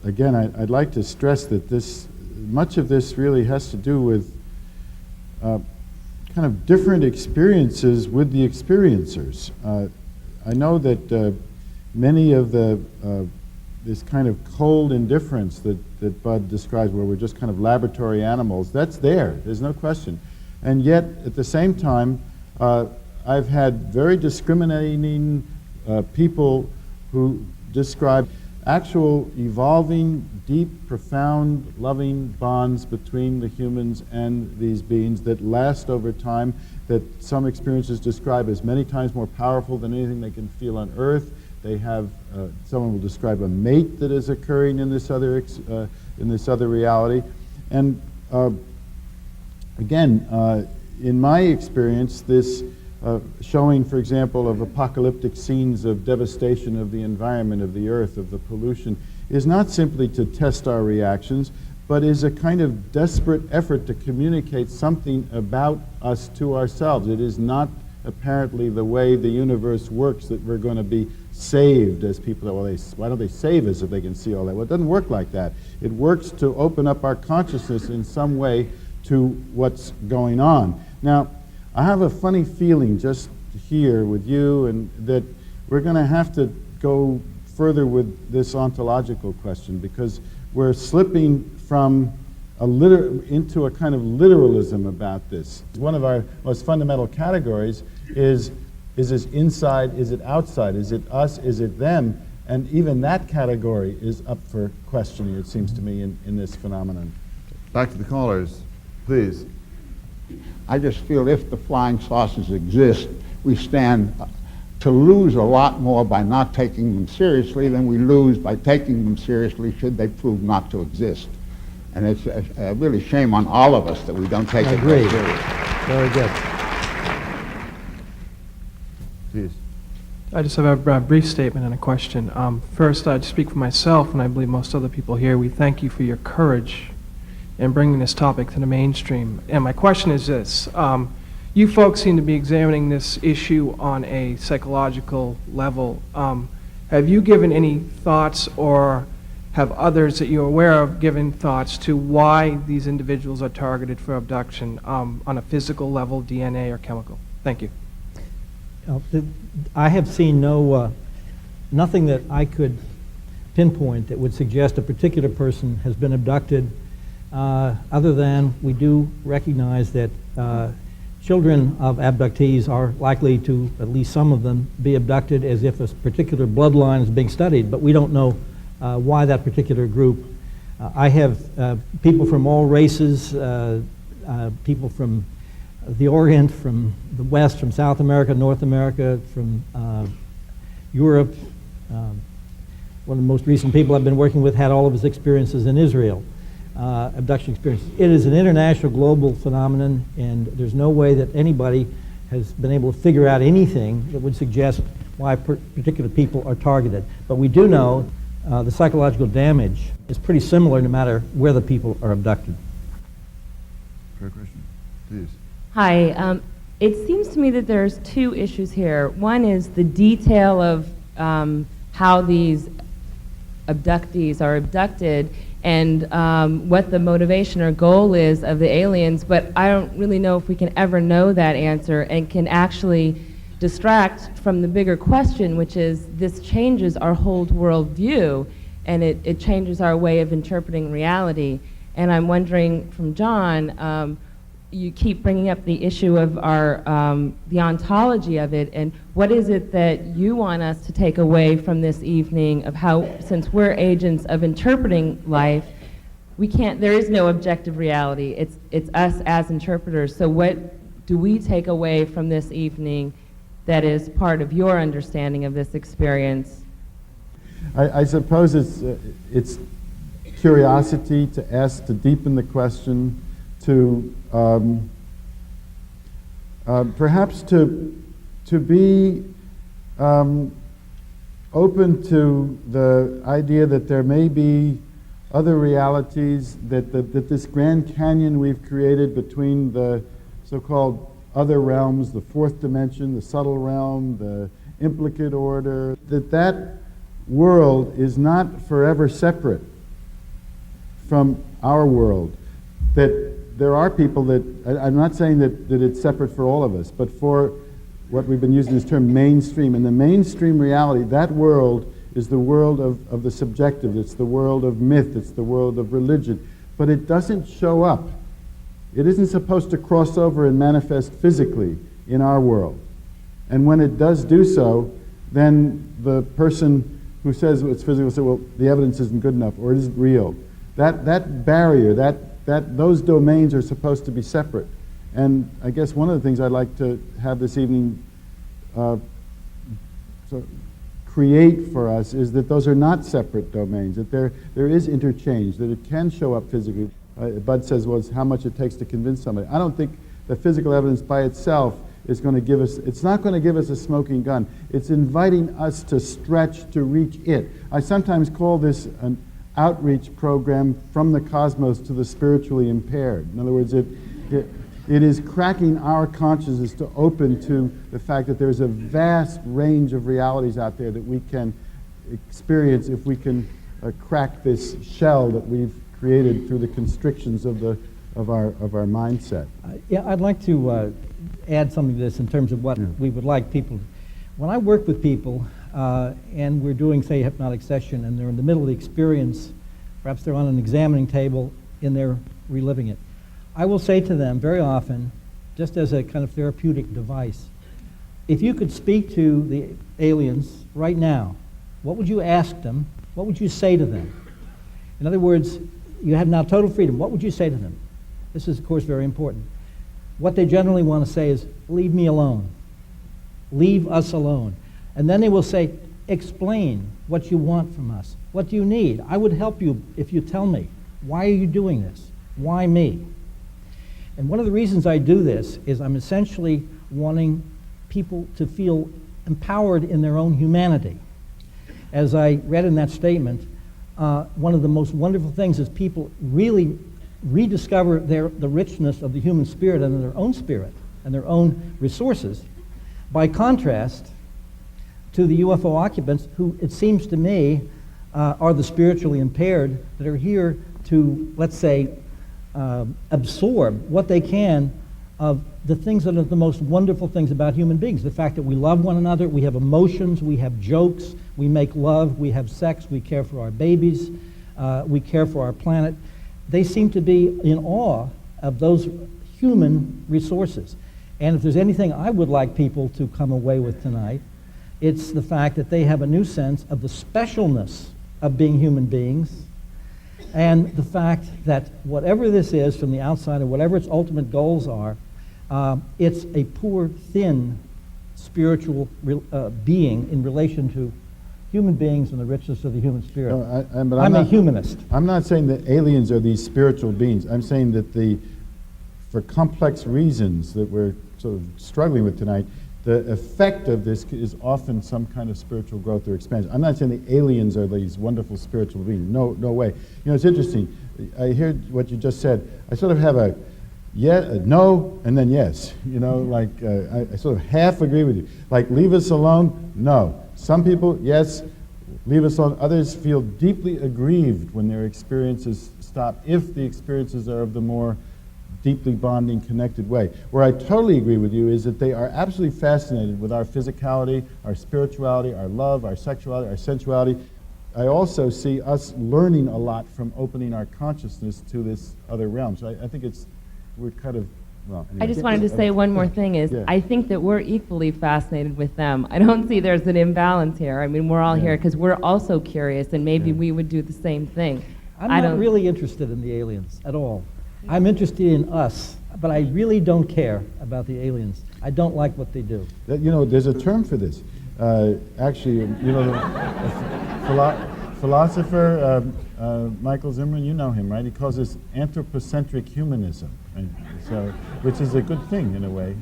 Again, I'd like to stress that this much of this really has to do with kind of different experiences with the experiencers. I know that many of this kind of cold indifference that Bud describes, where we're just kind of laboratory animals, that's there. There's no question. And yet, at the same time, I've had very discriminating people who describe actual evolving, deep, profound, loving bonds between the humans and these beings that last over time, that some experiences describe as many times more powerful than anything they can feel on Earth. They have, someone will describe a mate that is occurring in this other reality. And again, in my experience, this showing, for example, of apocalyptic scenes of devastation of the environment, of the earth, of the pollution, is not simply to test our reactions, but is a kind of desperate effort to communicate something about us to ourselves. It is not apparently the way the universe works that we're going to be saved, as people say, well, why don't they save us if they can see all that? Well, it doesn't work like that. It works to open up our consciousness in some way to what's going on. Now, I have a funny feeling just here with you, and that we're going to have to go further with this ontological question, because we're slipping from into a kind of literalism about this. One of our most fundamental categories is this inside, is it outside, is it us, is it them? And even that category is up for questioning, it seems to me, in this phenomenon. Back to the callers, please. I just feel if the flying saucers exist, we stand to lose a lot more by not taking them seriously than we lose by taking them seriously should they prove not to exist. And it's really shame on all of us that we don't take it very seriously. Very good. Please. I just have a brief statement and a question. First, I'd speak for myself, and I believe most other people here. We thank you for your courage in bringing this topic to the mainstream. And my question is this. You folks seem to be examining this issue on a psychological level. Have you given any thoughts, or have others that you're aware of given thoughts to why these individuals are targeted for abduction on a physical level, DNA, or chemical? Thank you. I have seen nothing that I could pinpoint that would suggest a particular person has been abducted, other than we do recognize that children of abductees are likely to, at least some of them, be abducted as if a particular bloodline is being studied, but we don't know why that particular group. I have people from all races, people from the Orient, from the West, from South America, North America, from Europe. One of the most recent people I've been working with had all of his experiences in Israel, abduction experiences. It is an international, global phenomenon, and there's no way that anybody has been able to figure out anything that would suggest why particular people are targeted. But we do know the psychological damage is pretty similar no matter where the people are abducted. Fair question. Please. Hi. It seems to me that there's two issues here. One is the detail of how these abductees are abducted and what the motivation or goal is of the aliens, but I don't really know if we can ever know that answer and can actually distract from the bigger question, which is this changes our whole world view, and it changes our way of interpreting reality. And I'm wondering from John, you keep bringing up the issue of our the ontology of it, and what is it that you want us to take away from this evening of how, since we're agents of interpreting life, we can't, there is no objective reality. It's us as interpreters. So what do we take away from this evening that is part of your understanding of this experience? I suppose it's curiosity to ask, to deepen the question, to perhaps to be open to the idea that there may be other realities, that this Grand Canyon we've created between the so-called other realms, the fourth dimension, the subtle realm, the implicate order, that world is not forever separate from our world, that there are people that, I'm not saying that it's separate for all of us, but for what we've been using this term mainstream. In the mainstream reality, that world is the world of the subjective. It's the world of myth. It's the world of religion. But it doesn't show up. It isn't supposed to cross over and manifest physically in our world. And when it does do so, then the person who says it's physical will say, well, the evidence isn't good enough, or it isn't real. That barrier, those domains are supposed to be separate. And I guess one of the things I'd like to have this evening create for us is that those are not separate domains, that there is interchange, that it can show up physically. Bud says, well, it's how much it takes to convince somebody. I don't think the physical evidence by itself is going to give us, it's not going to give us a smoking gun. It's inviting us to stretch to reach it. I sometimes call this an outreach program from the cosmos to the spiritually impaired. In other words, it is cracking our consciousness to open to the fact that there's a vast range of realities out there that we can experience if we can crack this shell that we've created through the constrictions of our mindset. Yeah, I'd like to add something to this in terms of what we would like people. When I work with people and we're doing, say, a hypnotic session, and they're in the middle of the experience, perhaps they're on an examining table and they're reliving it, I will say to them very often, just as a kind of therapeutic device, if you could speak to the aliens right now, what would you ask them? What would you say to them? In other words, you have now total freedom. What would you say to them? This is, of course, very important. What they generally want to say is, leave me alone. Leave us alone. And then they will say, explain what you want from us. What do you need? I would help you if you tell me. Why are you doing this? Why me? And one of the reasons I do this is I'm essentially wanting people to feel empowered in their own humanity. As I read in that statement, one of the most wonderful things is people really rediscover the richness of the human spirit and their own resources, by contrast to the UFO occupants who, it seems to me, are the spiritually impaired that are here to, let's say, absorb what they can of the things that are the most wonderful things about human beings. The fact that we love one another, we have emotions, we have jokes, we make love, we have sex, we care for our babies, we care for our planet. They seem to be in awe of those human resources. And if there's anything I would like people to come away with tonight, it's the fact that they have a new sense of the specialness of being human beings, and the fact that whatever this is from the outside, or whatever its ultimate goals are, it's a poor, thin, spiritual being in relation to human beings and the richness of the human spirit. No, I'm a humanist. I'm not saying that aliens are these spiritual beings. I'm saying that for complex reasons that we're sort of struggling with tonight, the effect of this is often some kind of spiritual growth or expansion. I'm not saying the aliens are these wonderful spiritual beings. No way. You know, it's interesting. I hear what you just said. I sort of have a no, and then yes. You know, like I sort of half agree with you. Like, leave us alone? No. Some people, yes, leave us alone. Others feel deeply aggrieved when their experiences stop, if the experiences are of the more deeply bonding, connected way. Where I totally agree with you is that they are absolutely fascinated with our physicality, our spirituality, our love, our sexuality, our sensuality. I also see us learning a lot from opening our consciousness to this other realm. So I think we're kind of, well, anyway. I just wanted to say one more thing is, I think that we're equally fascinated with them. I don't see there's an imbalance here. I mean, we're all here because we're also curious, and maybe we would do the same thing. I'm not really interested in the aliens at all. I'm interested in us, but I really don't care about the aliens. I don't like what they do. You know, there's a term for this. Actually, you know, the philosopher Michael Zimmerman, you know him, right? He calls this anthropocentric humanism, right? So, which is a good thing in a way.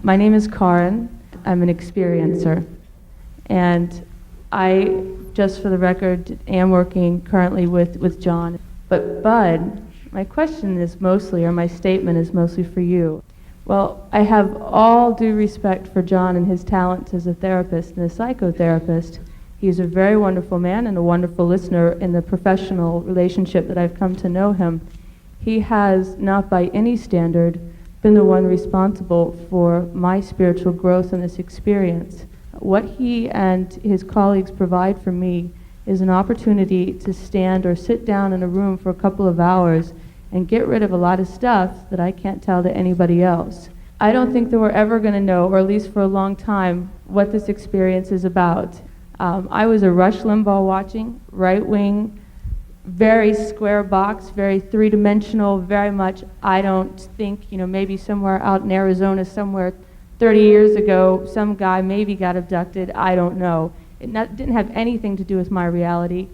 My name is Karin. I'm an experiencer. And I, just for the record, am working currently with John. But Bud, my question is mostly, or my statement is mostly for you. Well, I have all due respect for John and his talents as a therapist and a psychotherapist, He's a very wonderful man and a wonderful listener in the professional relationship that I've come to know him. He has, not by any standard, been the one responsible for my spiritual growth in this experience. What he and his colleagues provide for me is an opportunity to stand or sit down in a room for a couple of hours and get rid of a lot of stuff that I can't tell to anybody else. I don't think that we're ever going to know, or at least for a long time, what this experience is about. I was a Rush Limbaugh watching, right-wing, very square box, very three-dimensional, very much, I don't think, maybe somewhere out in Arizona, somewhere 30 years ago, some guy maybe got abducted, I don't know. It didn't have anything to do with my reality.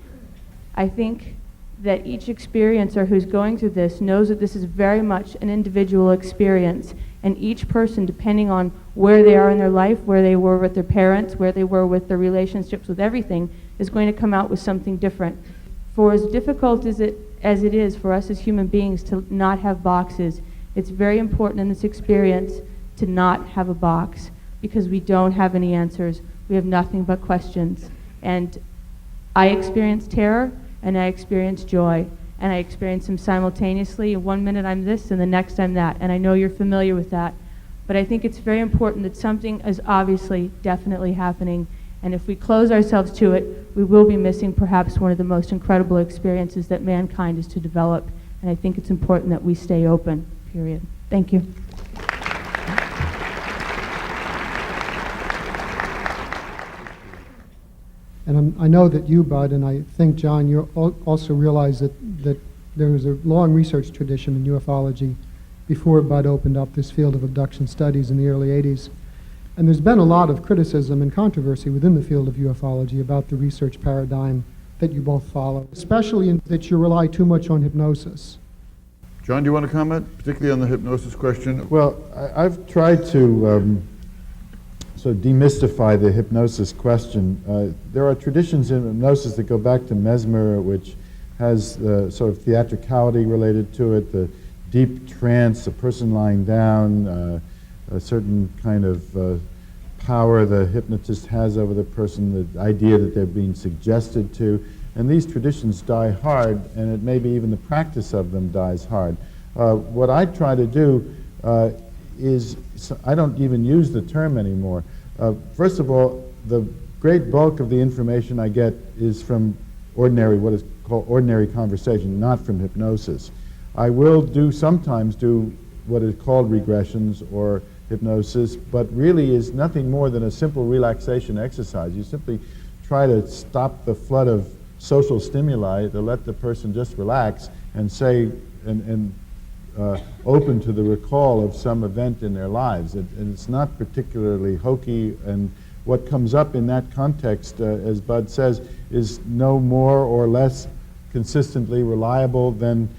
I think that each experiencer who's going through this knows that this is very much an individual experience, and each person, depending on where they are in their life, where they were with their parents, where they were with their relationships with everything, is going to come out with something different. For as difficult as it is for us as human beings to not have boxes, it's very important in this experience to not have a box, because we don't have any answers. We have nothing but questions. And I experience terror, and I experience joy, and I experience them simultaneously. And 1 minute I'm this, and the next I'm that. And I know you're familiar with that. But I think it's very important that something is obviously, definitely happening. And if we close ourselves to it, we will be missing perhaps one of the most incredible experiences that mankind is to develop. And I think it's important that we stay open, period. Thank you. And I know that you, Bud, and I think, John, you also realize that there was a long research tradition in ufology before Bud opened up this field of abduction studies in the early 80s. And there's been a lot of criticism and controversy within the field of ufology about the research paradigm that you both follow, especially in that you rely too much on hypnosis. John, do you want to comment, particularly on the hypnosis question? Well, I've tried to sort of demystify the hypnosis question. There are traditions in hypnosis that go back to Mesmer, which has sort of theatricality related to it, the deep trance, a person lying down, a certain kind of power the hypnotist has over the person, the idea that they're being suggested to. And these traditions die hard, and it maybe even the practice of them dies hard. What I try to do is, I don't even use the term anymore. First of all, the great bulk of the information I get is from ordinary, what is called ordinary conversation, not from hypnosis. I will sometimes do what is called regressions or hypnosis, but really is nothing more than a simple relaxation exercise. You simply try to stop the flood of social stimuli to let the person just relax and say, and open to the recall of some event in their lives. And it's not particularly hokey, and what comes up in that context, as Bud says, is no more or less consistently reliable than,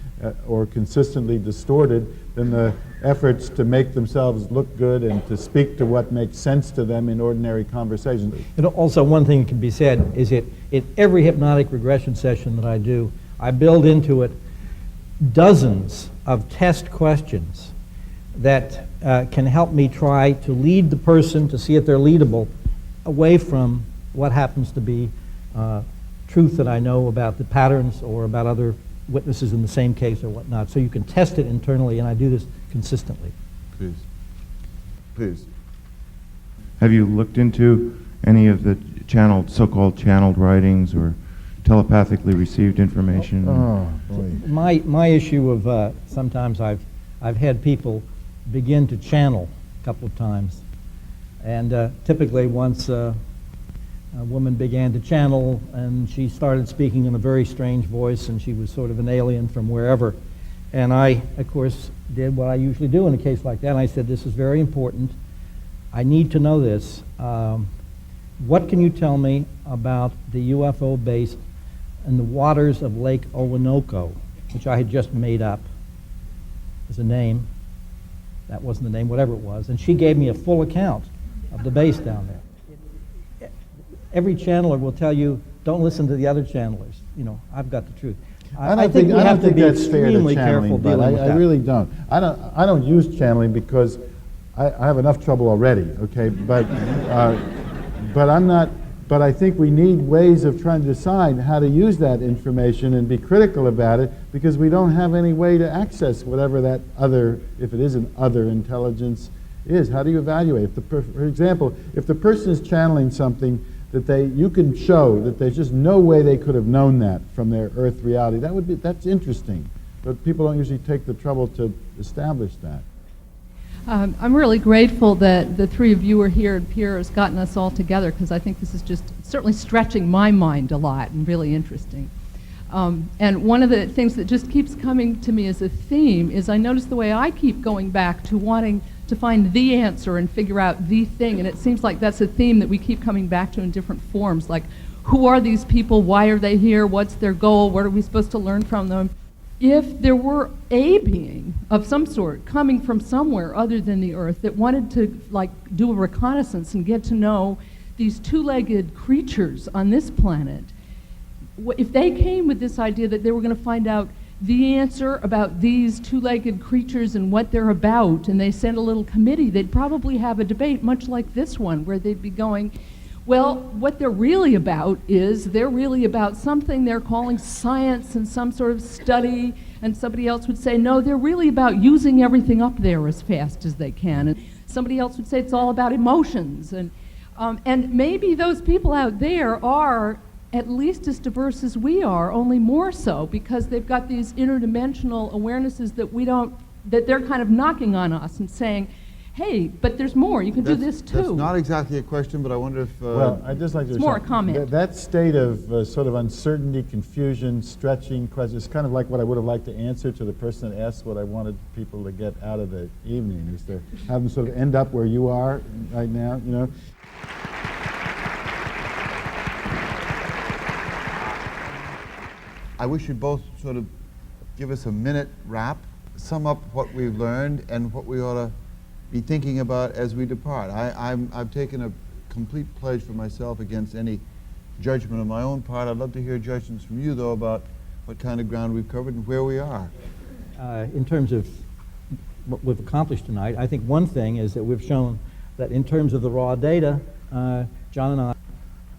or consistently distorted than the efforts to make themselves look good and to speak to what makes sense to them in ordinary conversations. And also, one thing that can be said is that in every hypnotic regression session that I do, I build into it dozens of test questions that can help me try to lead the person, to see if they're leadable, away from what happens to be truth that I know about the patterns or about other witnesses in the same case or whatnot. So you can test it internally, and I do this consistently. Please. Please. Have you looked into any of the so-called channeled writings or telepathically received information? Oh, boy. My issue of sometimes I've had people begin to channel a couple of times, and typically once a woman began to channel and she started speaking in a very strange voice, and she was sort of an alien from wherever. And I, of course, did what I usually do in a case like that. And I said, this is very important. I need to know this. What can you tell me about the UFO base in the waters of Lake Orinoco, which I had just made up as a name? That wasn't the name, whatever it was. And she gave me a full account of the base down there. Every channeler will tell you, don't listen to the other channelers. You know, I've got the truth. I think we have to be extremely careful dealing with that. I really don't. I don't use channeling because I have enough trouble already. Okay, but I'm not But I think we need ways of trying to decide how to use that information and be critical about it, because we don't have any way to access whatever that other, if it is an other intelligence, is. How do you evaluate? For example, if the person is channeling something that you can show that there's just no way they could have known that from their Earth reality, that's interesting. But people don't usually take the trouble to establish that. I'm really grateful that the three of you are here and Pierre has gotten us all together, because I think this is just certainly stretching my mind a lot and really interesting. And one of the things that just keeps coming to me as a theme is I notice the way I keep going back to wanting to find the answer and figure out the thing, and it seems like that's a theme that we keep coming back to in different forms, like who are these people, why are they here, what's their goal, what are we supposed to learn from them? If there were a being of some sort coming from somewhere other than the Earth that wanted to do a reconnaissance and get to know these two-legged creatures on this planet, if they came with this idea that they were going to find out the answer about these two-legged creatures and what they're about, and they sent a little committee, they'd probably have a debate much like this one, where they'd be going, well, what they're really about is they're really about something they're calling science and some sort of study, and somebody else would say, no, they're really about using everything up there as fast as they can, and somebody else would say it's all about emotions, and maybe those people out there are at least as diverse as we are, only more so, because they've got these interdimensional awarenesses that they're kind of knocking on us and saying, hey, but there's more. You can do this too. That's not exactly a question, but I wonder if... well, I'd just like to... It's more a comment. That state of sort of uncertainty, confusion, stretching questions, is kind of like what I would have liked to answer to the person that asked what I wanted people to get out of the evening, is to have them sort of end up where you are right now, you know. I wish you'd both sort of give us a minute wrap, sum up what we've learned and what we ought to be thinking about as we depart. I've taken a complete pledge for myself against any judgment on my own part. I'd love to hear judgments from you, though, about what kind of ground we've covered and where we are. In terms of what we've accomplished tonight, I think one thing is that we've shown that in terms of the raw data, John and I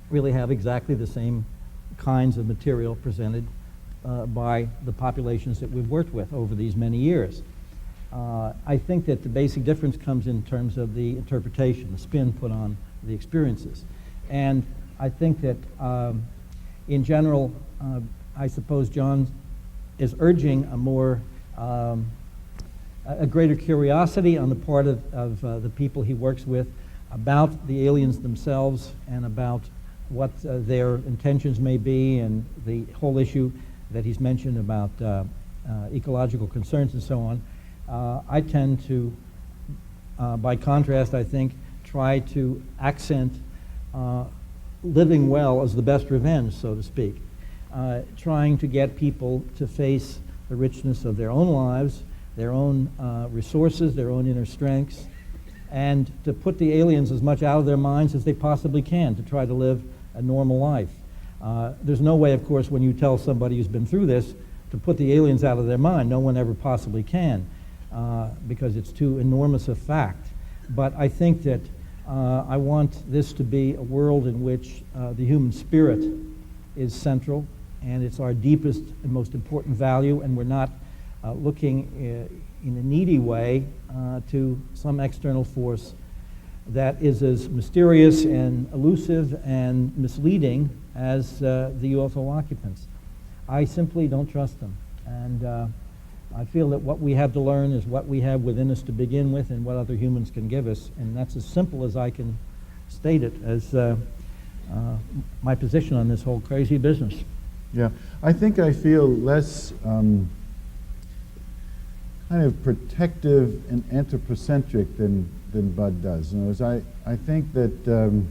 really have exactly the same kinds of material presented by the populations that we've worked with over these many years. I think that the basic difference comes in terms of the interpretation, the spin put on the experiences. And I think that in general, I suppose John is urging a greater curiosity on the part of the people he works with about the aliens themselves and about what their intentions may be, and the whole issue that he's mentioned about ecological concerns and so on. I tend to, by contrast, I think, try to accent living well as the best revenge, so to speak, trying to get people to face the richness of their own lives, their own resources, their own inner strengths, and to put the aliens as much out of their minds as they possibly can to try to live a normal life. There's no way, of course, when you tell somebody who's been through this to put the aliens out of their mind. No one ever possibly can, because it's too enormous a fact. But I think that I want this to be a world in which the human spirit is central, and it's our deepest and most important value, and we're not looking in a needy way to some external force that is as mysterious and elusive and misleading as the UFO occupants. I simply don't trust them. And I feel that what we have to learn is what we have within us to begin with and what other humans can give us. And that's as simple as I can state it as my position on this whole crazy business. Yeah, I think I feel less kind of protective and anthropocentric than Bud does. In other words, I think that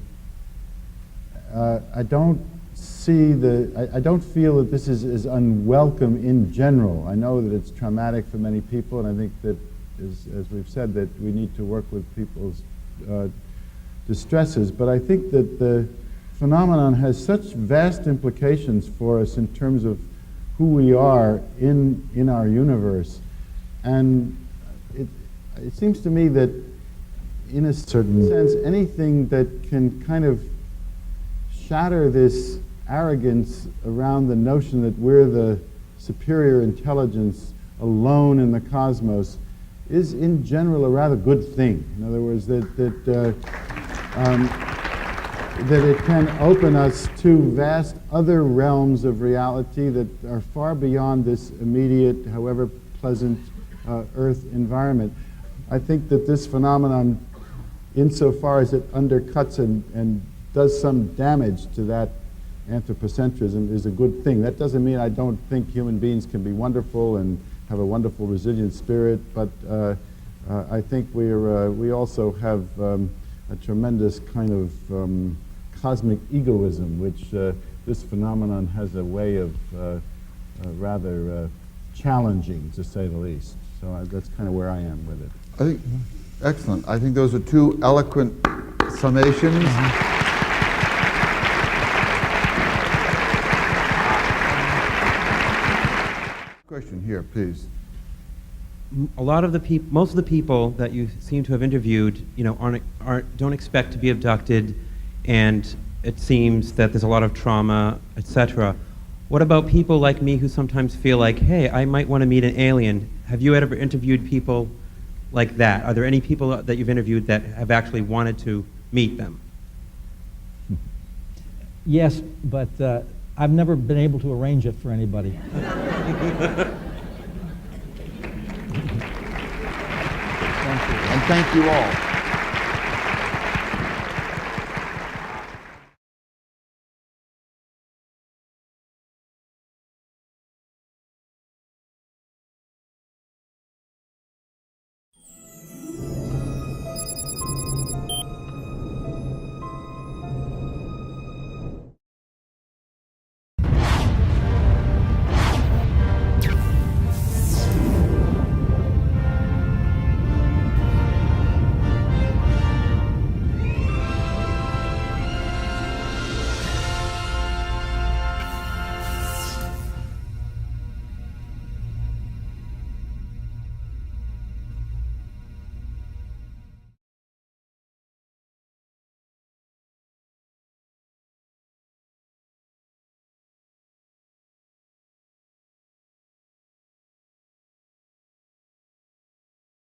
I don't I don't feel that this is unwelcome in general. I know that it's traumatic for many people, and I think that, as we've said, that we need to work with people's distresses. But I think that the phenomenon has such vast implications for us in terms of who we are in our universe. And it seems to me that, in a certain sense, anything that can kind of shatter this arrogance around the notion that we're the superior intelligence alone in the cosmos is in general a rather good thing. In other words, that it can open us to vast other realms of reality that are far beyond this immediate, however pleasant, Earth environment. I think that this phenomenon, insofar as it undercuts and does some damage to that anthropocentrism, is a good thing. That doesn't mean I don't think human beings can be wonderful and have a wonderful, resilient spirit, but I think we also have a tremendous kind of cosmic egoism, which this phenomenon has a way of rather challenging, to say the least. So that's kind of where I am with it. I think, excellent. I think those are two eloquent summations. Question here, please. A lot of the most of the people that you seem to have interviewed, you know, don't expect to be abducted, and it seems that there's a lot of trauma, etc. What about people like me who sometimes feel like, hey, I might want to meet an alien? Have you ever interviewed people like that? Are there any people that you've interviewed that have actually wanted to meet them? Yes, but I've never been able to arrange it for anybody. And thank you all.